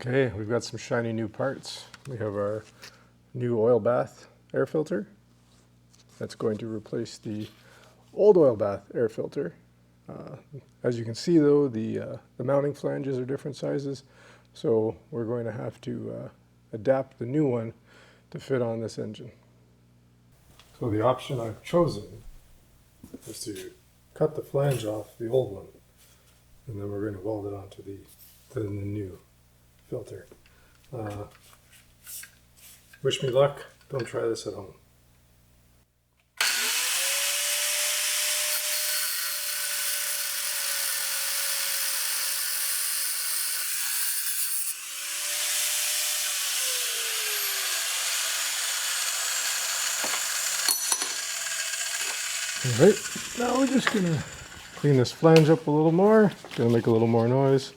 Okay, we've got some shiny new parts. We have our new oil bath air filter. That's going to replace the old oil bath air filter. As you can see though, the mounting flanges are different sizes, so we're going to have to adapt the new one to fit on this engine. So the option I've chosen is to cut the flange off the old one, and then we're going to weld it onto the new filter. Wish me luck. Don't try this at home. Alright, now we're just going to clean this flange up a little more. It's going to make a little more noise.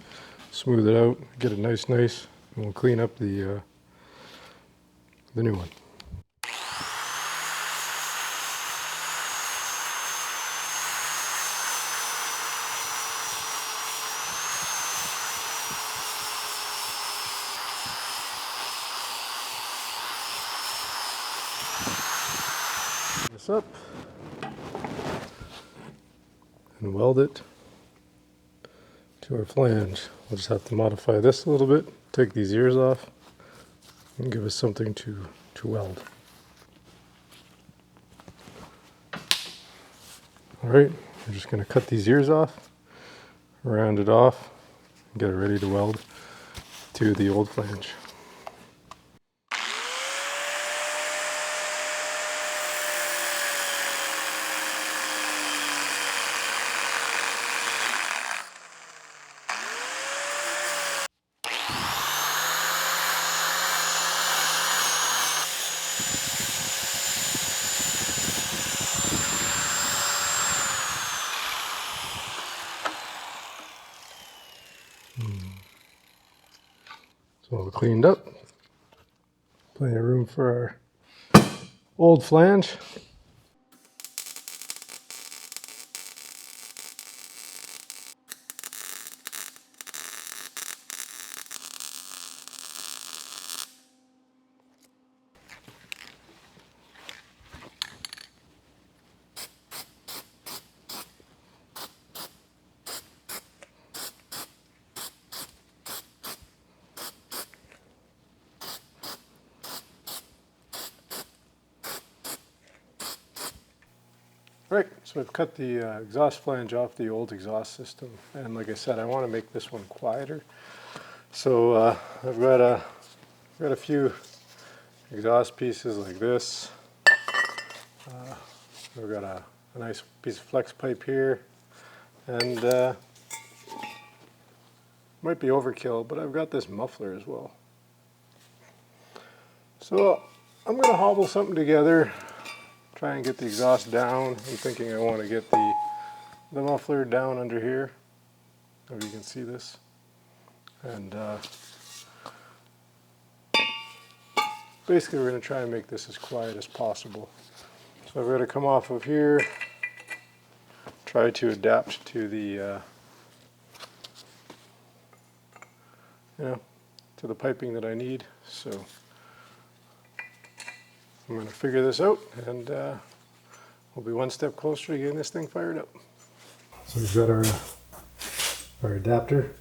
Smooth it out, get it nice, and we'll clean up the new one. This up and weld it to our flange. We'll just have to modify this a little bit, take these ears off, and give us something to weld. Alright, we're just going to cut these ears off, round it off, and get it ready to weld to the old flange. So all cleaned up, plenty of room for our old flange. Right, so I've cut the exhaust flange off the old exhaust system, and like I said, I want to make this one quieter. So I've got a few exhaust pieces like this. We've got a nice piece of flex pipe here, and might be overkill, but I've got this muffler as well. So I'm going to hobble something together. Try and get the exhaust down. I'm thinking I want to get the muffler down under here. If you can see this. And basically we're going to try and make this as quiet as possible. So I've got to come off of here, try to adapt to the to the piping that I need. So I'm going to figure this out, and we'll be one step closer to getting this thing fired up. So we've got our adapter.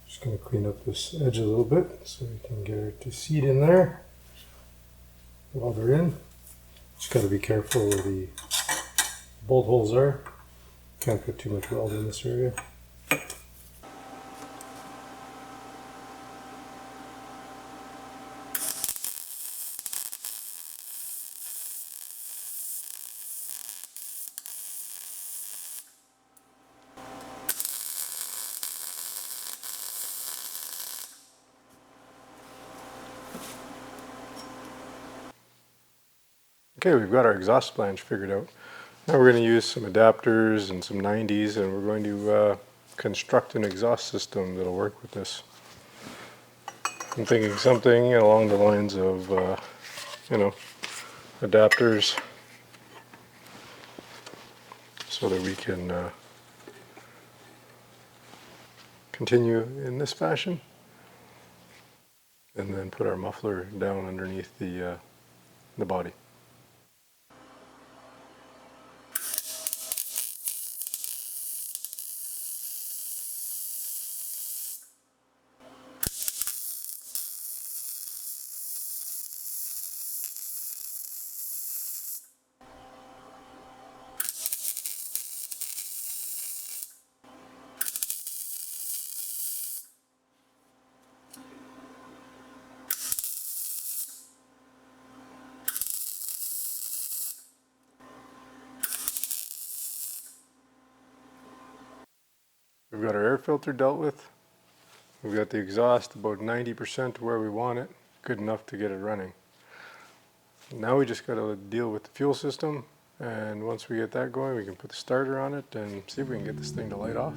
Just going to clean up this edge a little bit so we can get her to seat in there while they're in. Just got to be careful where the bolt holes are. Can't put too much weld in this area. Okay, we've got our exhaust flange figured out. Now we're going to use some adapters and some 90s, and we're going to construct an exhaust system that'll work with this. I'm thinking something along the lines of, adapters so that we can continue in this fashion. and then put our muffler down underneath the body. We've got our air filter dealt with. We've got the exhaust about 90% where we want it, good enough to get it running. Now we just got to deal with the fuel system, and once we get that going, we can put the starter on it and see if we can get this thing to light off.